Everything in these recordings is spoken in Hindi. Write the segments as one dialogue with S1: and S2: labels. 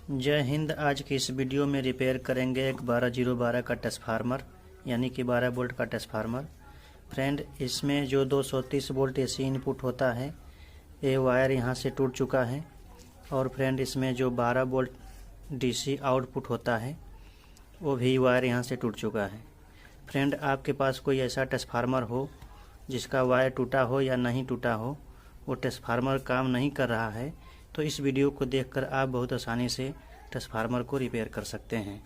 S1: जय हिंद। आज की इस वीडियो में रिपेयर करेंगे एक 12012 का ट्रांसफार्मर, यानी कि 12 वोल्ट का ट्रांसफार्मर। फ्रेंड, इसमें जो 230 वोल्ट एसी इनपुट होता है, ये वायर यहाँ से टूट चुका है। और फ्रेंड, इसमें जो 12 वोल्ट डीसी आउटपुट होता है, वो भी वायर यहाँ से टूट चुका है। फ्रेंड, आपके पास कोई ऐसा ट्रांसफार्मर हो जिसका वायर टूटा हो या नहीं टूटा हो, वो ट्रांसफार्मर काम नहीं कर रहा है, तो इस वीडियो को देखकर आप बहुत आसानी से ट्रांसफार्मर को रिपेयर कर सकते हैं।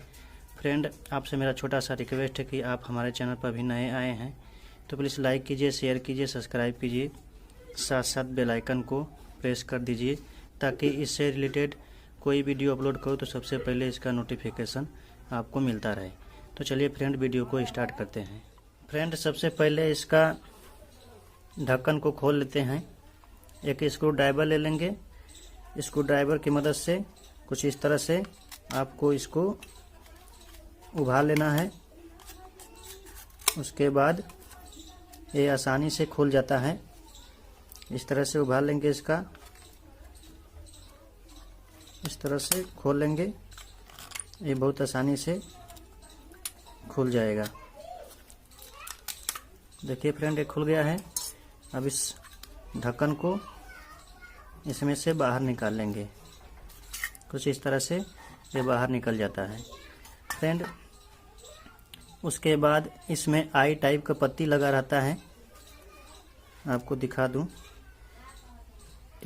S1: फ्रेंड, आपसे मेरा छोटा सा रिक्वेस्ट है कि आप हमारे चैनल पर भी नए आए हैं तो प्लीज़ लाइक कीजिए, शेयर कीजिए, सब्सक्राइब कीजिए, साथ साथ बेल आइकन को प्रेस कर दीजिए ताकि इससे रिलेटेड कोई वीडियो अपलोड करो तो सबसे पहले इसका नोटिफिकेशन आपको मिलता रहे। तो चलिए फ्रेंड, वीडियो को स्टार्ट करते हैं। फ्रेंड, सबसे पहले इसका ढक्कन को खोल लेते हैं। एक स्क्रू ड्राइवर ले लेंगे। स्क्रू ड्राइवर की मदद से कुछ इस तरह से आपको इसको उभार लेना है। उसके बाद ये आसानी से खुल जाता है। इस तरह से उभार लेंगे, इसका इस तरह से खोल लेंगे, ये बहुत आसानी से खुल जाएगा। देखिए फ्रेंड, ये खुल गया है। अब इस ढक्कन को इसमें से बाहर निकाल लेंगे। कुछ इस तरह से ये बाहर निकल जाता है। फ्रेंड, उसके बाद इसमें आई टाइप का पत्ती लगा रहता है। आपको दिखा दूं,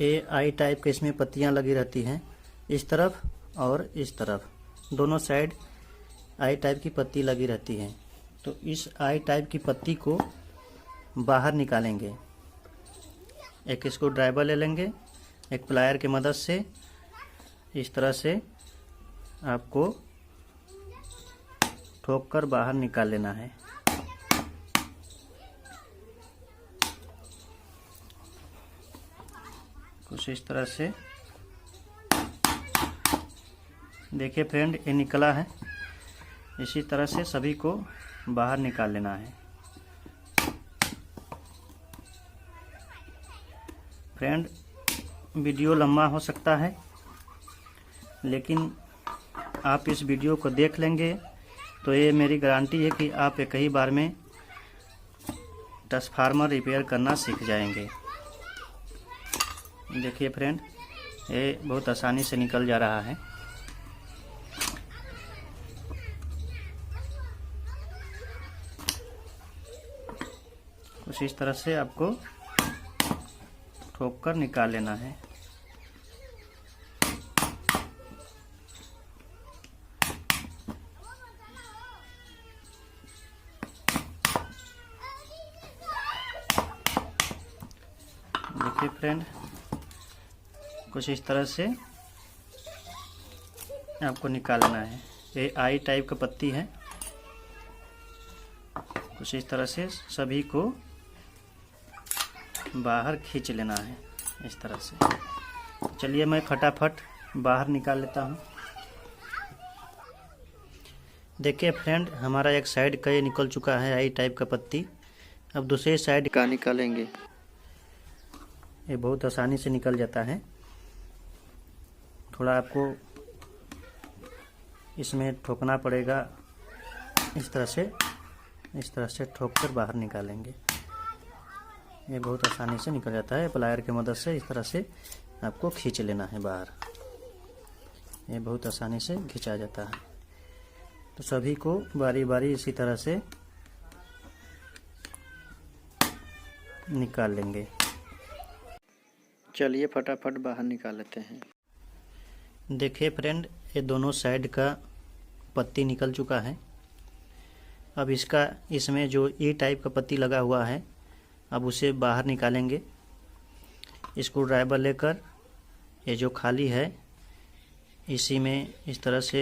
S1: ये आई टाइप के इसमें पत्तियां लगी रहती हैं, इस तरफ और इस तरफ, दोनों साइड आई टाइप की पत्ती लगी रहती है। तो इस आई टाइप की पत्ती को बाहर निकालेंगे। एक स्क्रू ड्राइवर ले लेंगे, एक प्लायर की मदद से इस तरह से आपको ठोक कर बाहर निकाल लेना है। कुछ इस तरह से देखिए फ्रेंड, ये निकला है। इसी तरह से सभी को बाहर निकाल लेना है। फ्रेंड, वीडियो लंबा हो सकता है, लेकिन आप इस वीडियो को देख लेंगे तो ये मेरी गारंटी है कि आप एक ही बार में ट्रांसफार्मर रिपेयर करना सीख जाएंगे। देखिए फ्रेंड, ये बहुत आसानी से निकल जा रहा है। कुछ इस तरह से आपको ठोक कर निकाल लेना है। देखिए फ्रेंड, कुछ इस तरह से आपको निकालना है। ये आई टाइप का पत्ती है। कुछ इस तरह से सभी को बाहर खींच लेना है, इस तरह से। चलिए मैं फटाफट बाहर निकाल लेता हूँ। देखिए फ्रेंड, हमारा एक साइड का ये निकल चुका है आई टाइप का पत्ती। अब दूसरे साइड का निकालेंगे। ये बहुत आसानी से निकल जाता है। थोड़ा आपको इसमें ठोकना पड़ेगा, इस तरह से ठोक कर बाहर निकालेंगे। ये बहुत आसानी से निकल जाता है। प्लायर की मदद से इस तरह से आपको खींच लेना है बाहर। ये बहुत आसानी से खींचा जाता है। तो सभी को बारी बारी इसी तरह से निकाल लेंगे। चलिए फटाफट बाहर निकाल लेते हैं। देखिए फ्रेंड, ये दोनों साइड का पत्ती निकल चुका है। अब इसमें जो ई टाइप का पत्ती लगा हुआ है, अब उसे बाहर निकालेंगे। स्क्रू ड्राइवर लेकर ये जो खाली है, इसी में इस तरह से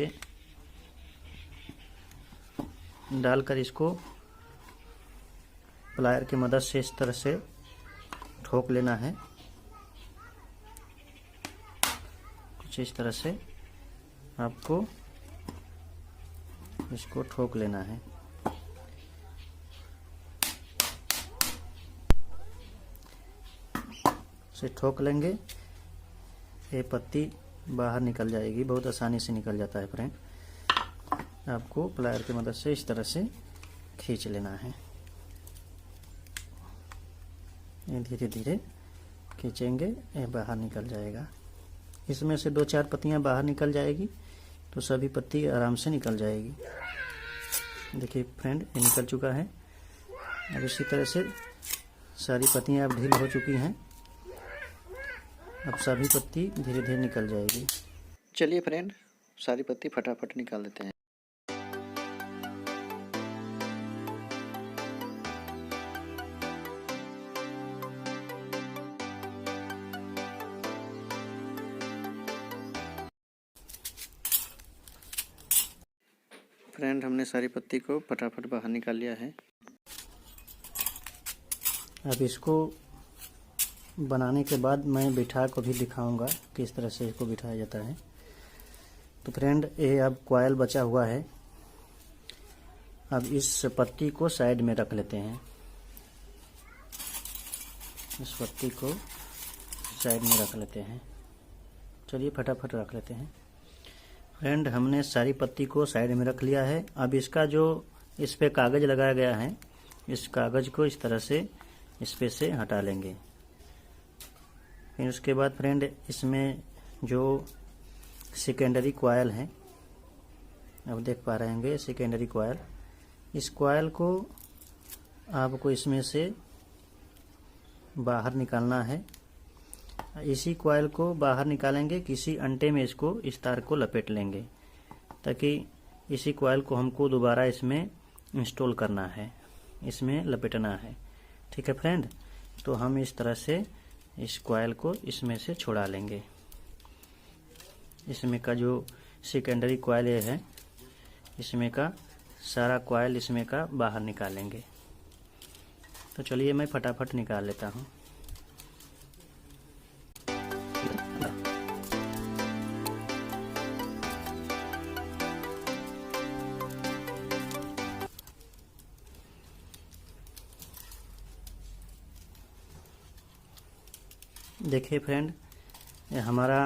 S1: डालकर इसको प्लायर की मदद से इस तरह से ठोक लेना है। कुछ इस तरह से आपको इसको ठोक लेना है। इसे ठोक लेंगे। ये पत्ती बाहर निकल जाएगी, बहुत आसानी से निकल जाता है फ्रेंड। आपको प्लायर की मदद से इस तरह से खींच लेना है। ये धीरे धीरे खींचेंगे, ये बाहर निकल जाएगा। इसमें से 2-4 पत्तियां बाहर निकल जाएगी तो सभी पत्ती आराम से निकल जाएगी। देखिए फ्रेंड, ये निकल चुका है। अब इसी तरह से सारी पत्तियां अब ढील हो चुकी हैं। अब सभी पत्ती धीरे धीरे निकल जाएगी। चलिए फ्रेंड, सारी पत्ती फटाफट निकाल लेते हैं। फ्रेंड, हमने सारी पत्ती को फटाफट बाहर निकाल लिया है। अब इसको बनाने के बाद मैं बिठा को भी दिखाऊंगा किस तरह से इसको बिठाया जाता है। तो फ्रेंड, ये अब कॉयल बचा हुआ है। अब इस पत्ती को साइड में रख लेते हैं। इस पत्ती को साइड में रख लेते हैं। चलिए फटाफट रख लेते हैं। फ्रेंड, हमने सारी पत्ती को साइड में रख लिया है। अब इसका जो इस पे कागज़ लगाया गया है, इस कागज़ को इस तरह से इस पे से हटा लेंगे। फिर उसके बाद फ्रेंड, इसमें जो सेकेंडरी कॉयल है, अब देख पा रहे होंगे सेकेंडरी कॉयल, इस कॉयल को आपको इसमें से बाहर निकालना है। इसी कॉयल को बाहर निकालेंगे, किसी अंटे में इसको इस तार को लपेट लेंगे ताकि इसी कॉयल को हमको दोबारा इसमें इंस्टॉल करना है, इसमें लपेटना है। ठीक है फ्रेंड, तो हम इस तरह से इस कॉयल को इसमें से छुड़ा लेंगे। इसमें का जो सेकेंडरी कॉयल है, इसमें का सारा कॉयल इसमें का बाहर निकालेंगे। तो चलिए मैं फटाफट निकाल लेता हूँ। देखिए फ्रेंड, ये हमारा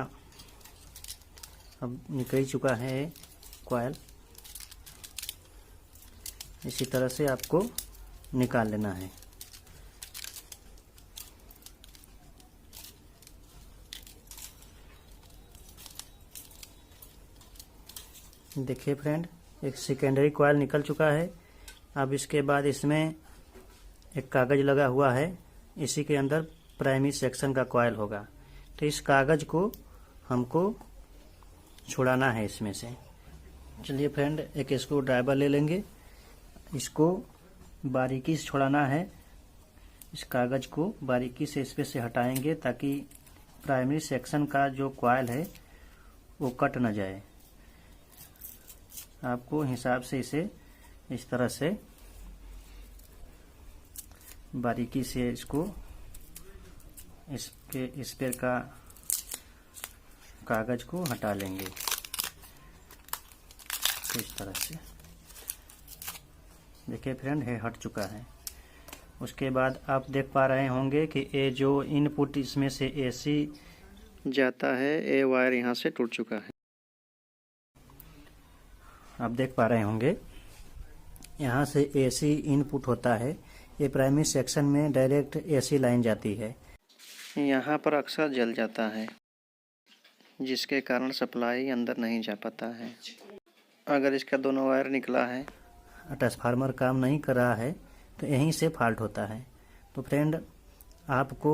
S1: अब निकल चुका है कॉयल। इसी तरह से आपको निकाल लेना है। देखिए फ्रेंड, एक सेकेंडरी कॉयल निकल चुका है। अब इसके बाद इसमें एक कागज़ लगा हुआ है, इसी के अंदर प्राइमरी सेक्शन का कॉयल होगा। तो इस कागज़ को हमको छुड़ाना है इसमें से। चलिए फ्रेंड, एक स्क्रू ड्राइवर ले लेंगे, इसको बारीकी से छुड़ाना है। इस कागज़ को बारीकी से इस पे से हटाएंगे ताकि प्राइमरी सेक्शन का जो कॉयल है वो कट ना जाए। आपको हिसाब से इसे इस तरह से बारीकी से इसको इस पे का कागज को हटा लेंगे इस तरह से। देखिए फ्रेंड, ये हट चुका है। उसके बाद आप देख पा रहे होंगे कि ये जो इनपुट इसमें से एसी जाता है, ये वायर यहाँ से टूट चुका है। आप देख पा रहे होंगे यहाँ से एसी इनपुट होता है। ये प्राइमरी सेक्शन में डायरेक्ट एसी लाइन जाती है। यहाँ पर अक्सर जल जाता है, जिसके कारण सप्लाई अंदर नहीं जा पाता है। अगर इसका दोनों वायर निकला है, ट्रांसफार्मर काम नहीं कर रहा है, तो यहीं से फॉल्ट होता है। तो फ्रेंड, आपको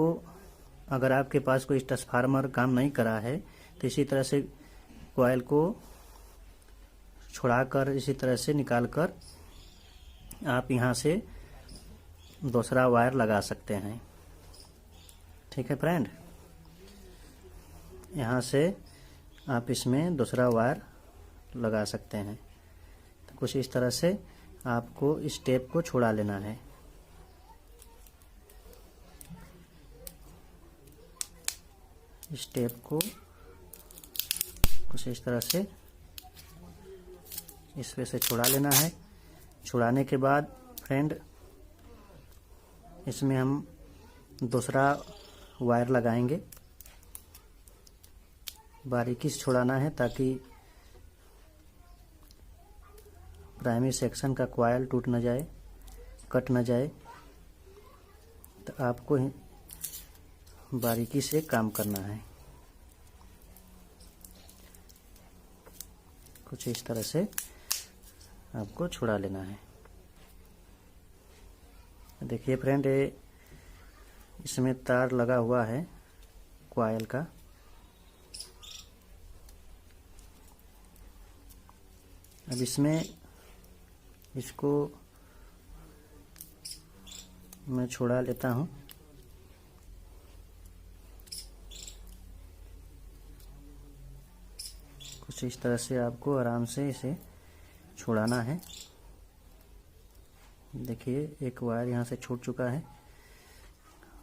S1: अगर आपके पास कोई ट्रांसफार्मर काम नहीं कर रहा है तो इसी तरह से कॉइल को छुड़ाकर इसी तरह से निकालकर आप यहाँ से दूसरा वायर लगा सकते हैं। ठीक है फ्रेंड, यहाँ से आप इसमें दूसरा वायर लगा सकते हैं। तो कुछ इस तरह से आपको इस टेप को छुड़ा लेना है। इस टेप को कुछ इस तरह से इस पे से छुड़ा लेना है। छुड़ाने के बाद फ्रेंड, इसमें हम दूसरा वायर लगाएंगे। बारीकी से छुड़ाना है ताकि प्राइमरी सेक्शन का कॉइल टूट न जाए, कट न जाए। तो आपको बारीकी से काम करना है। कुछ इस तरह से आपको छुड़ा लेना है। देखिए फ्रेंड, इसमें तार लगा हुआ है कॉइल का। अब इसको मैं छुड़ा लेता हूँ। कुछ इस तरह से आपको आराम से इसे छुड़ाना है। देखिए एक वायर यहाँ से छूट चुका है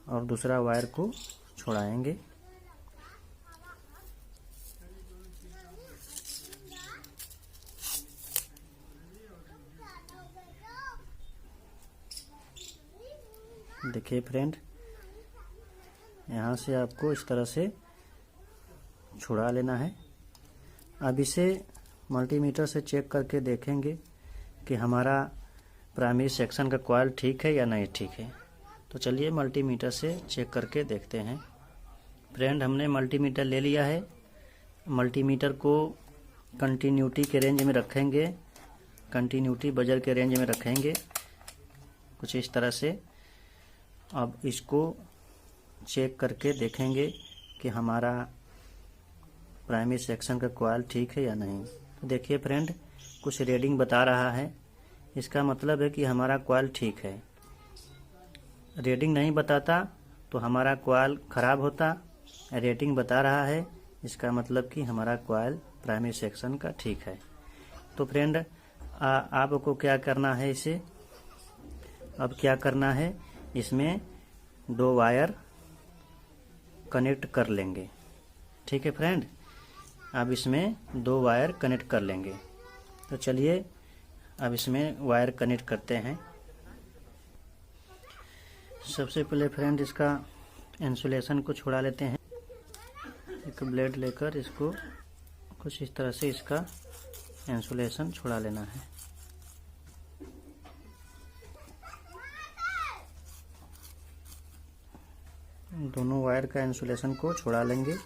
S1: और दूसरा वायर को छुड़ाएंगे। देखिए फ्रेंड, यहाँ से आपको इस तरह से छुड़ा लेना है। अब इसे मल्टीमीटर से चेक करके देखेंगे कि हमारा प्राइमरी सेक्शन का कॉइल ठीक है या नहीं ठीक है। तो चलिए मल्टीमीटर से चेक करके देखते हैं। फ्रेंड, हमने मल्टीमीटर ले लिया है। मल्टीमीटर को कंटिन्यूटी के रेंज में रखेंगे, कंटिन्यूटी बजर के रेंज में रखेंगे कुछ इस तरह से। अब इसको चेक करके देखेंगे कि हमारा प्राइमरी सेक्शन का कॉइल ठीक है या नहीं। तो देखिए फ्रेंड, कुछ रीडिंग बता रहा है, इसका मतलब है कि हमारा कॉइल ठीक है। रीडिंग नहीं बताता तो हमारा कॉइल ख़राब होता। रेटिंग बता रहा है, इसका मतलब कि हमारा कॉइल प्राइमरी सेक्शन का ठीक है। तो फ्रेंड, आपको क्या करना है, इसे अब क्या करना है, इसमें 2 वायर कनेक्ट कर लेंगे। ठीक है फ्रेंड, अब इसमें 2 वायर कनेक्ट कर लेंगे। तो चलिए अब इसमें वायर कनेक्ट करते हैं। सबसे पहले फ्रेंड, इसका इंसुलेशन को छुड़ा लेते हैं। एक ब्लेड लेकर इसको कुछ इस तरह से इसका इंसुलेशन छुड़ा लेना है। दोनों वायर का इंसुलेशन को छुड़ा लेंगे।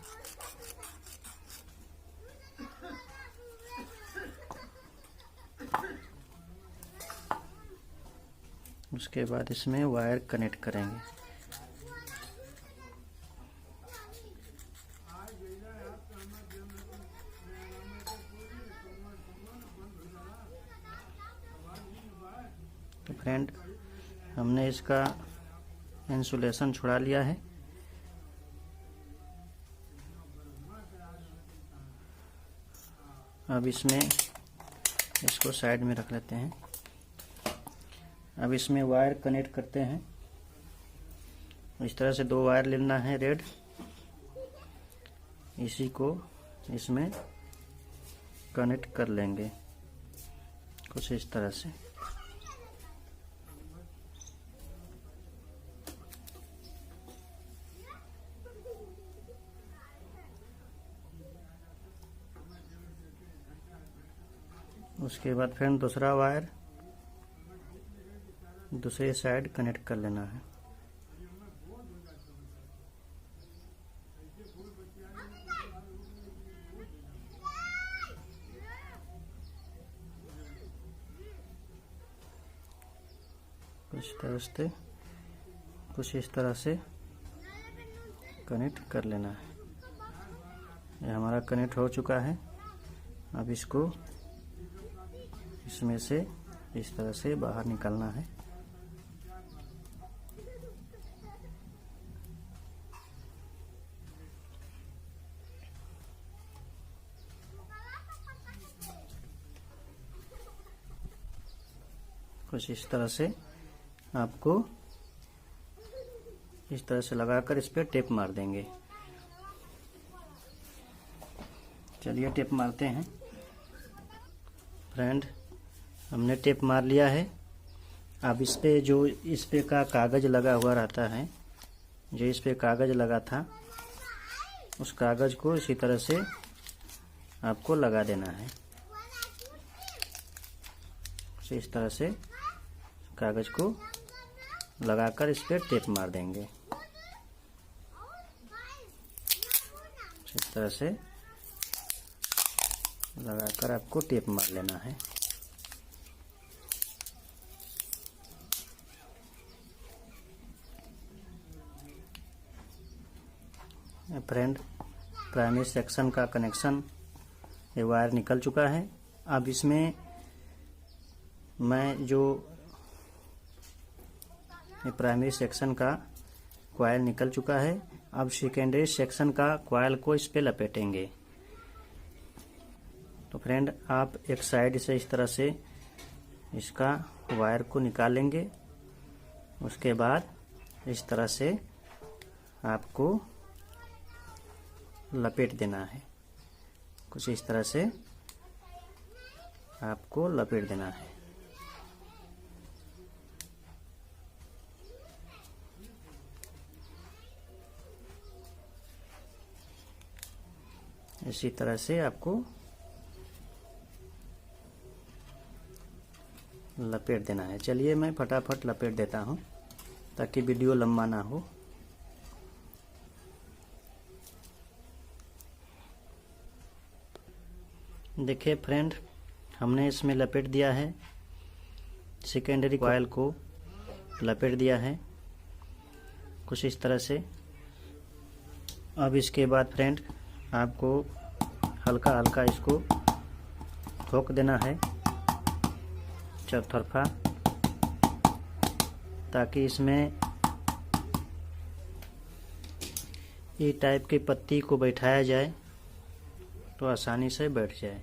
S1: उसके बाद इसमें वायर कनेक्ट करेंगे। तो फ्रेंड, हमने इसका इंसुलेशन छुड़ा लिया है। अब इसमें इसको साइड में रख लेते हैं। अब इसमें वायर कनेक्ट करते हैं। इस तरह से 2 वायर लेना है रेड, इसी को इसमें कनेक्ट कर लेंगे कुछ इस तरह से। उसके बाद फिर दूसरा वायर दूसरे साइड कनेक्ट कर लेना है। कुछ इस तरह से कनेक्ट कर लेना है। ये हमारा कनेक्ट हो चुका है। अब इसको इसमें से इस तरह से बाहर निकालना है। कुछ इस तरह से आपको इस तरह से लगाकर इस पे टेप मार देंगे। चलिए टेप मारते हैं। फ्रेंड, हमने टेप मार लिया है। अब इस पे का कागज लगा हुआ रहता है, जो इस पे कागज लगा था, उस कागज को इसी तरह से आपको लगा देना है। इस तरह से कागज को लगाकर इस पर टेप मार देंगे। इस तरह से लगाकर आपको टेप मार लेना है। फ्रेंड, प्राइमरी सेक्शन का कनेक्शन ये वायर निकल चुका है। अब इसमें मैं जो प्राइमरी सेक्शन का कॉइल निकल चुका है, अब सेकेंडरी सेक्शन का कॉइल को इस पे लपेटेंगे। तो फ्रेंड, आप एक साइड से इस तरह से इसका वायर को निकालेंगे। उसके बाद इस तरह से आपको लपेट देना है। कुछ इस तरह से आपको लपेट देना है। इसी तरह से आपको लपेट देना है। चलिए मैं फटाफट लपेट देता हूँ ताकि वीडियो लंबा ना हो। देखिए फ्रेंड, हमने इसमें लपेट दिया है, सेकेंडरी कॉइल को लपेट दिया है कुछ इस तरह से। अब इसके बाद फ्रेंड आपको हल्का हल्का इसको ठोक देना है चौतरफा, ताकि इसमें ये टाइप की पत्ती को बैठाया जाए तो आसानी से बैठ जाए।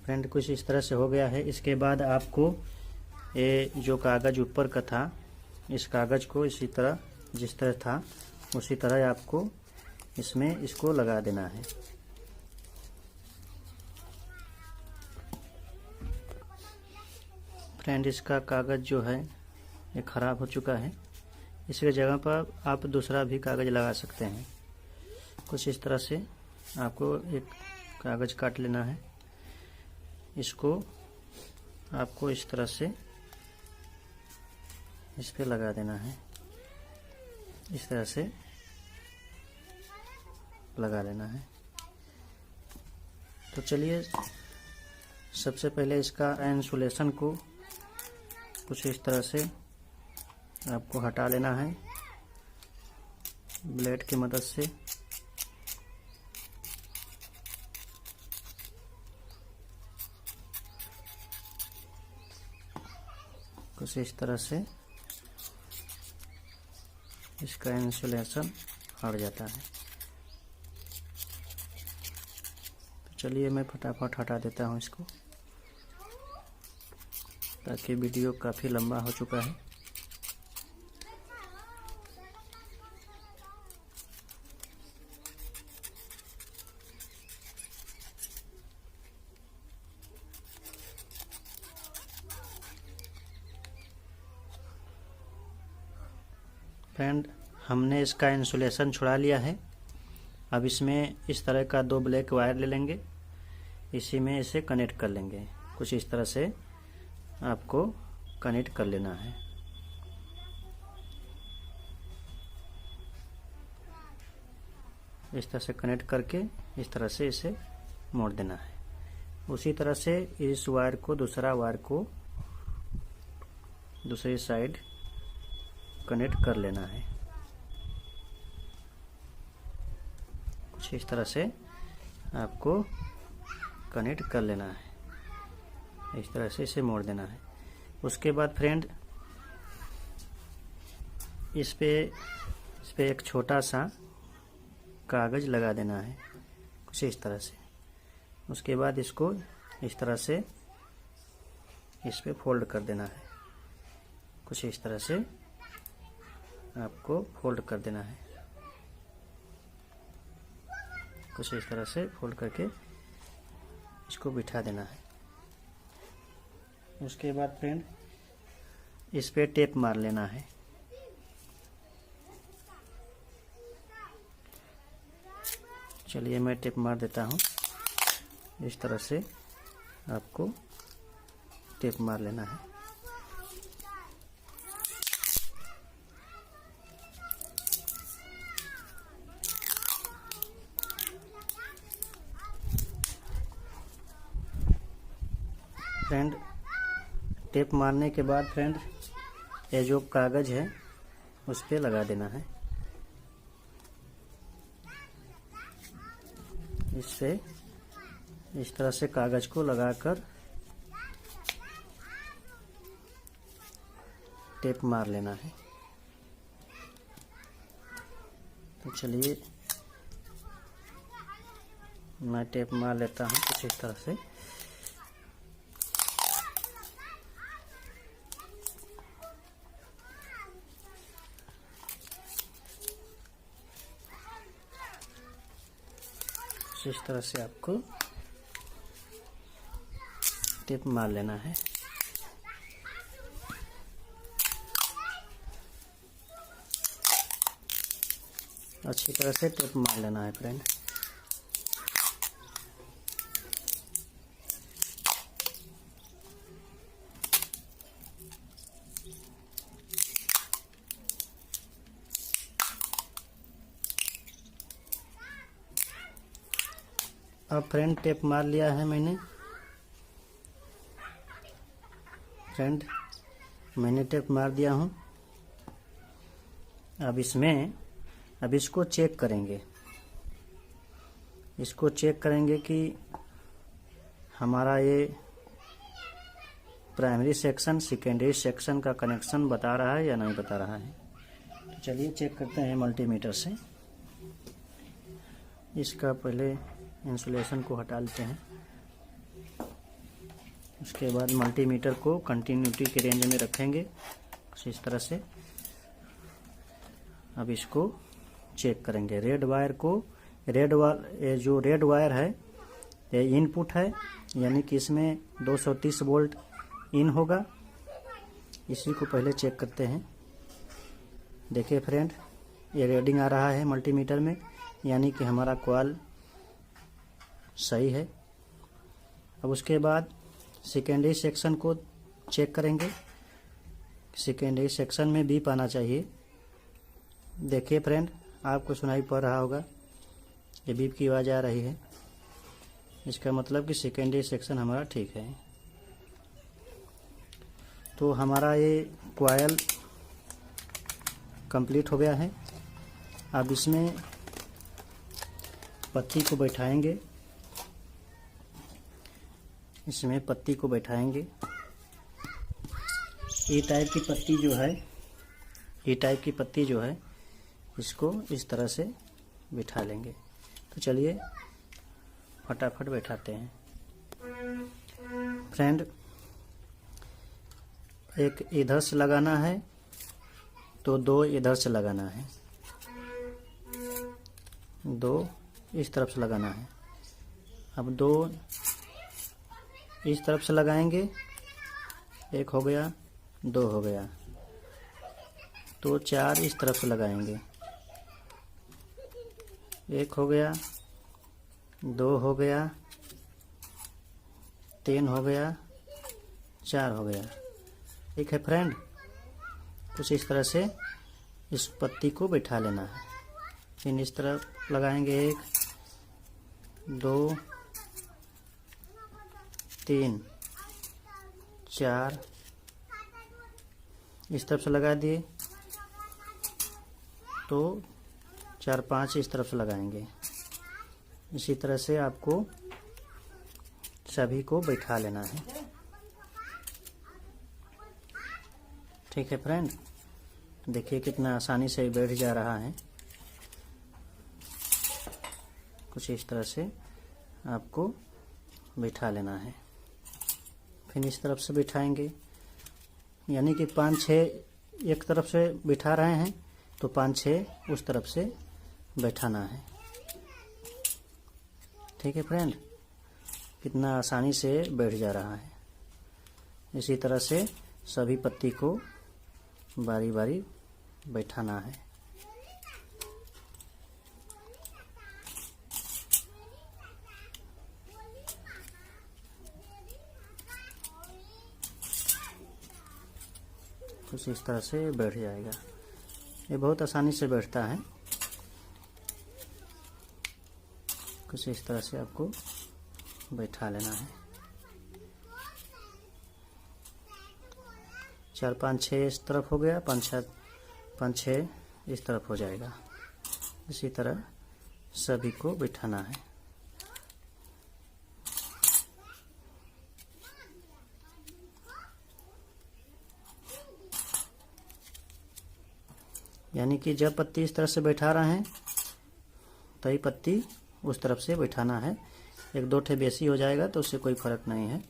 S1: फ्रेंड, कुछ इस तरह से हो गया है। इसके बाद आपको ये जो कागज़ ऊपर का था, इस कागज़ को इसी तरह जिस तरह था उसी तरह आपको इसमें इसको लगा देना है। फ्रेंड, इसका कागज़ जो है ये ख़राब हो चुका है। इसके जगह पर आप दूसरा भी कागज़ लगा सकते हैं। कुछ इस तरह से आपको एक कागज़ काट लेना है। इसको आपको इस तरह से इस पे लगा देना है। इस तरह से लगा लेना है। तो चलिए सबसे पहले इसका इंसुलेशन को कुछ इस तरह से आपको हटा लेना है ब्लेड की मदद से। कुछ इस तरह से इसका इंसुलेशन हट जाता है। तो चलिए मैं फटाफट हटा देता हूँ इसको, ताकि वीडियो काफ़ी लंबा हो चुका है। फ्रेंड, हमने इसका इंसुलेशन छुड़ा लिया है। अब इसमें इस तरह का 2 ब्लैक वायर ले लेंगे, इसी में इसे कनेक्ट कर लेंगे। कुछ इस तरह से आपको कनेक्ट कर लेना है। इस तरह से कनेक्ट करके इस तरह से इसे मोड़ देना है। उसी तरह से इस वायर को दूसरा वायर को दूसरी साइड कनेक्ट कर लेना है। कुछ इस तरह से आपको कनेक्ट कर लेना है। इस तरह से इसे मोड़ देना है। उसके बाद फ्रेंड इस पे एक छोटा सा कागज़ लगा देना है कुछ इस तरह से। उसके बाद इसको इस तरह से इस पे फोल्ड कर देना है। कुछ इस तरह से आपको फोल्ड कर देना है। कुछ इस तरह से फोल्ड करके इसको बिठा देना है। उसके बाद फ्रेंड इस पे टेप मार लेना है। चलिए मैं टेप मार देता हूँ। इस तरह से आपको टेप मार लेना है। फ्रेंड, टेप मारने के बाद फ्रेंड ये जो कागज़ है उस पे लगा देना है। इससे इस तरह से कागज़ को लगाकर टेप मार लेना है। तो चलिए मैं टेप मार लेता हूँ कुछ इस तरह से। इस तरह से आपको टेप मार लेना है। अच्छी तरह से टेप मार लेना है फ्रेंड। अब फ्रेंड टेप मार लिया है मैंने। फ्रेंड मैंने टेप मार दिया हूँ। अब इसको चेक करेंगे। इसको चेक करेंगे कि हमारा ये प्राइमरी सेक्शन सेकेंडरी सेक्शन का कनेक्शन बता रहा है या नहीं बता रहा है। तो चलिए चेक करते हैं मल्टीमीटर से। इसका पहले इंसुलेशन को हटा लेते हैं। उसके बाद मल्टीमीटर को कंटिन्यूटी के रेंज में रखेंगे कुछ इस तरह से। अब इसको चेक करेंगे। ये जो रेड वायर है ये इनपुट है, यानी कि इसमें 230 वोल्ट इन होगा। इसी को पहले चेक करते हैं। देखिए फ्रेंड, ये रीडिंग आ रहा है मल्टीमीटर में, यानी कि हमारा कॉइल सही है। अब उसके बाद सेकेंडरी सेक्शन को चेक करेंगे। सेकेंडरी सेक्शन में बीप आना चाहिए। देखिए फ्रेंड, आपको सुनाई पड़ रहा होगा, ये बीप की आवाज़ आ रही है। इसका मतलब कि सेकेंडरी सेक्शन हमारा ठीक है। तो हमारा ये कॉइल कंप्लीट हो गया है। अब इसमें पत्ती को बैठाएंगे। ये टाइप की पत्ती जो है इसको इस तरह से बिठा लेंगे। तो चलिए फटाफट बैठाते हैं। फ्रेंड, एक इधर से लगाना है तो 2 इधर से लगाना है, 2 इस तरफ से लगाना है। अब 2 इस तरफ से लगाएंगे, 1 हो गया, 2 हो गया। तो 4 इस तरफ से लगाएंगे, 1 हो गया, 2 हो गया, 3 हो गया, 4 हो गया। ठीक है फ्रेंड, कुछ इस तरह से इस पत्ती को बैठा लेना है। फिर इस तरफ लगाएंगे, 1 2 3 4 इस तरफ से लगा दिए। तो 4 5 इस तरफ से लगाएंगे। इसी तरह से आपको सभी को बैठा लेना है। ठीक है फ्रेंड, देखिए कितना आसानी से बैठ जा रहा है। कुछ इस तरह से आपको बैठा लेना है। फिर इस तरफ से बिठाएंगे, यानी कि 5-6 एक तरफ से बिठा रहे हैं तो 5-6 उस तरफ से बैठाना है। ठीक है फ्रेंड, कितना आसानी से बैठ जा रहा है। इसी तरह से सभी पत्ती को बारी बारी बैठाना है। कुछ इस तरह से बैठ जाएगा। ये बहुत आसानी से बैठता है। कुछ इस तरह से आपको बैठा लेना है। 4 5 6 इस तरफ हो गया, 5 6 इस तरफ हो जाएगा। इसी तरह सभी को बिठाना है। यानी कि जब पत्ती इस तरह से बैठा रहे हैं तो ही पत्ती उस तरफ से बैठाना है। 1 2 ठे बेसी हो जाएगा तो उससे कोई फर्क नहीं है।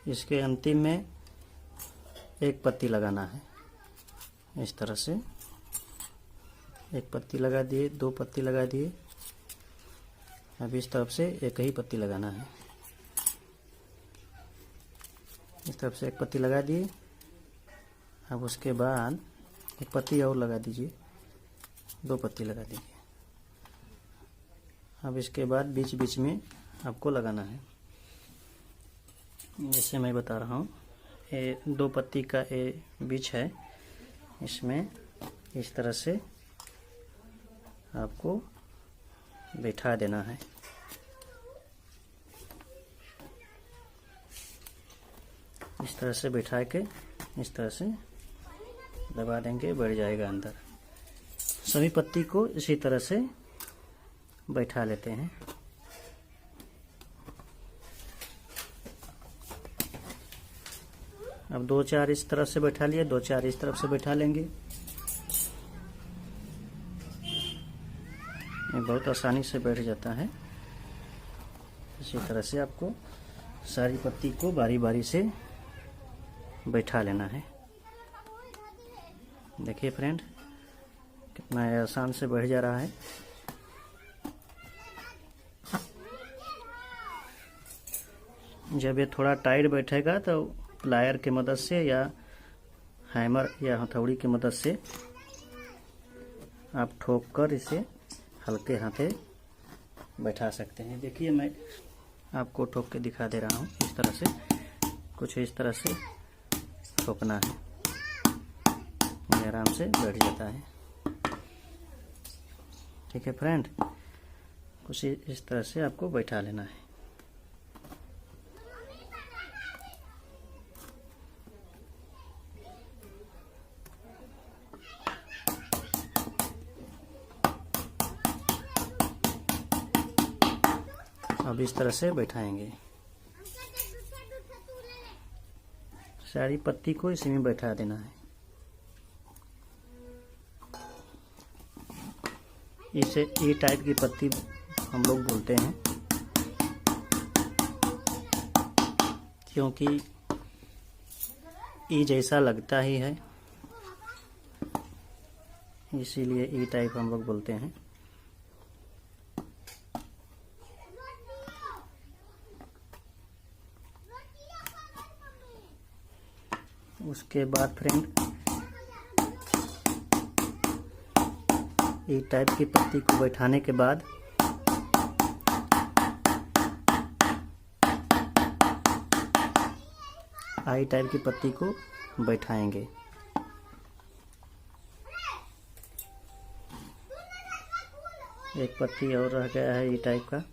S1: इसके अंतिम में 1 पत्ती लगाना है। इस तरह से 1 पत्ती लगा दिए, 2 पत्ती लगा दिए। अब इस तरफ से 1 ही पत्ती लगाना है। इस तरफ से 1 पत्ती लगा दिए। अब उसके बाद 1 पत्ती और लगा दीजिए, 2 पत्ती लगा दीजिए। अब इसके बाद बीच बीच में आपको लगाना है। जैसे मैं बता रहा हूँ, ये 2 पत्ती का ये बीच है, इसमें इस तरह से आपको बैठा देना है। इस तरह से बैठा के इस तरह से दबा देंगे, बैठ जाएगा अंदर। सभी पत्ती को इसी तरह से बैठा लेते हैं। अब 2 4 इस तरफ से बैठा लिए, 2 4 इस तरफ से बैठा लेंगे। ये बहुत आसानी से बैठ जाता है। इसी तरह से आपको सारी पत्ती को बारी बारी से बैठा लेना है। देखिए फ्रेंड, कितना आसान से बैठ जा रहा है। जब ये थोड़ा टाइट बैठेगा तो प्लायर की मदद से या हैमर या हथौड़ी की मदद से आप ठोक कर इसे हल्के हाथे बैठा सकते हैं। देखिए मैं आपको ठोक के दिखा दे रहा हूँ। इस तरह से, कुछ इस तरह से ठोकना है, ये आराम से बैठ जाता है। ठीक है फ्रेंड, कुछ इस तरह से आपको बैठा लेना है। अब इस तरह से बैठाएंगे। सारी पत्ती को इसी में बैठा देना है। इसे ई टाइप की पत्ती हम लोग बोलते हैं, क्योंकि ई जैसा लगता ही है, इसीलिए ई टाइप हम लोग बोलते हैं। उसके बाद फ्रेंड, ई टाइप की पत्ती को बैठाने के बाद आई टाइप की पत्ती को बैठाएंगे। एक पत्ती और रह गया है ई टाइप का।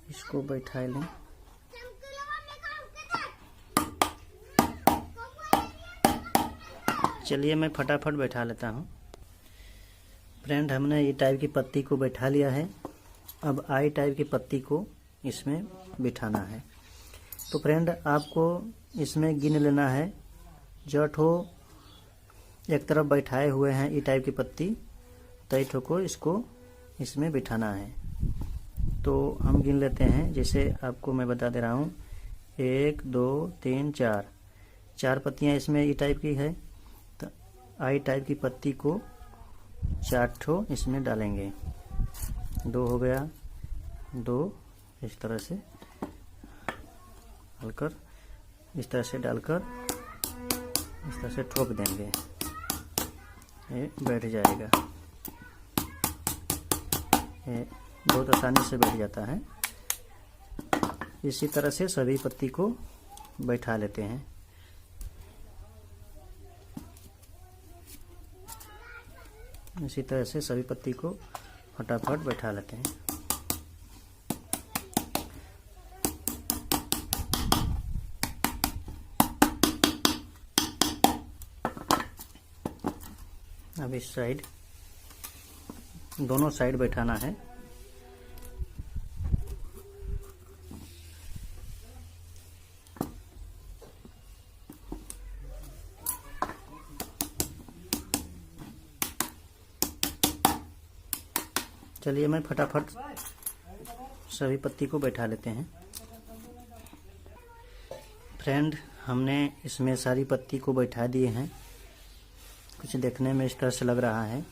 S1: इसको बैठा लें। चलिए मैं फटाफट बैठा लेता हूँ। फ्रेंड, हमने ई टाइप की पत्ती को बैठा लिया है। अब आई टाइप की पत्ती को इसमें बिठाना है। तो फ्रेंड, आपको इसमें गिन लेना है। जो ठो एक तरफ बैठाए हुए हैं ई टाइप की पत्ती, तई ठो को इसको इसमें बिठाना है। तो हम गिन लेते हैं। जैसे आपको मैं बता दे रहा हूँ, 1 2 3 4 4 पत्तियाँ इसमें ई टाइप की है। तो आई टाइप की पत्ती को 4 ठो इसमें डालेंगे। 2 हो गया, 2 इस तरह से डालकर, इस तरह से डालकर इस तरह से ठोक देंगे, ये बैठ जाएगा। ये बहुत आसानी से बैठ जाता है। इसी तरह से सभी पत्ती को बैठा लेते हैं। इसी तरह से सभी पत्ती को फटाफट बैठा लेते हैं। अब इस साइड, दोनों साइड बैठाना है। चलिए मैं फटाफट सभी पत्ती को बैठा लेते हैं। फ्रेंड, हमने इसमें सारी पत्ती को बैठा दिए हैं। कुछ देखने में इस तरह से लग रहा है।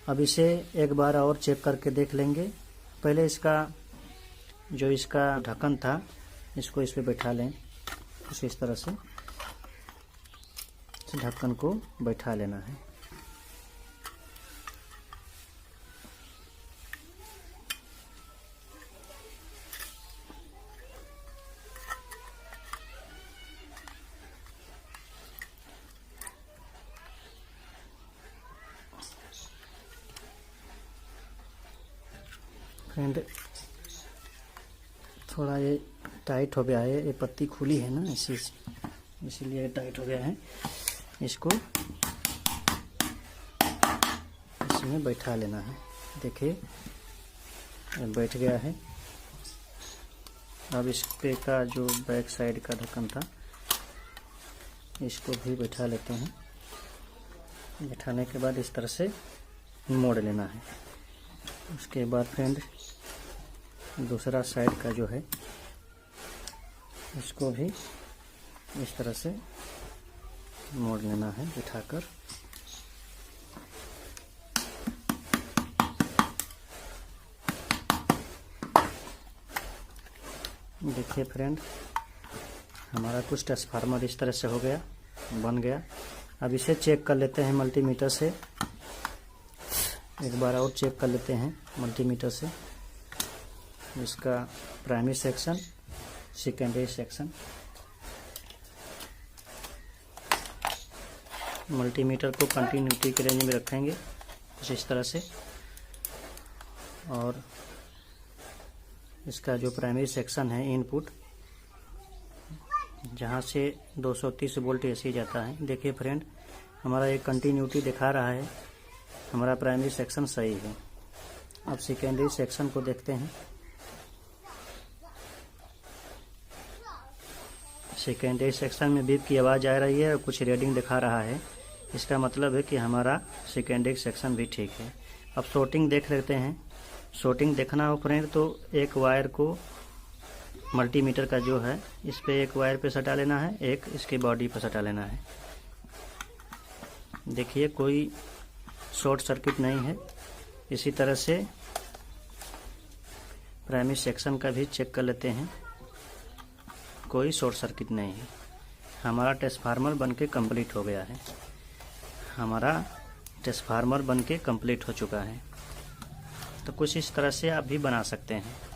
S1: अब इसे एक बार और चेक करके देख लेंगे। पहले इसका जो इसका ढक्कन था, इसको इस पे बैठा लें। कुछ इस तरह से इस ढक्कन को बैठा लेना है। फ्रेंड, थोड़ा ये टाइट हो गया है, ये पत्ती खुली है ना, इसीलिए टाइट हो गया है। इसको इसमें बैठा लेना है। देखिए बैठ गया है। अब इस पे का जो बैक साइड का ढक्कन था, इसको भी बैठा लेते हैं। बैठाने के बाद इस तरह से मोड़ लेना है। उसके बाद फ्रेंड, दूसरा साइड का जो है, इसको भी इस तरह से मोड़ लेना है बिठाकर। देखिए फ्रेंड, हमारा कुछ ट्रांसफार्मर इस तरह से हो गया, बन गया। अब इसे चेक कर लेते हैं मल्टीमीटर से। एक बार और चेक कर लेते हैं मल्टीमीटर से। इसका primary section, secondary section. Multimeter को कंटिन्यूटी के रेंज में रखेंगे कुछ इस तरह से। और इसका जो प्राइमरी सेक्शन है, इनपुट, जहाँ से 230 वोल्ट एसी जाता है। देखिए फ्रेंड, हमारा ये कंटिन्यूटी दिखा रहा है, हमारा प्राइमरी सेक्शन सही है। अब सेकेंडरी सेक्शन को देखते हैं। सेकेंडरी सेक्शन में बीप की आवाज़ आ रही है और कुछ रीडिंग दिखा रहा है। इसका मतलब है कि हमारा सेकेंडरी सेक्शन भी ठीक है। अब शॉर्टिंग देख लेते हैं। शॉर्टिंग देखना हो फ्रेंड तो एक वायर को, मल्टीमीटर का जो है, इस पे एक वायर पे सटा लेना है, एक इसकी बॉडी पर सटा लेना है। देखिए कोई शॉर्ट सर्किट नहीं है। इसी तरह से प्राइमरी सेक्शन का भी चेक कर लेते हैं, कोई शॉर्ट सर्किट नहीं है। हमारा ट्रांसफार्मर बनके कंप्लीट हो गया है। हमारा ट्रांसफार्मर बनके कंप्लीट हो चुका है। तो कुछ इस तरह से आप भी बना सकते हैं।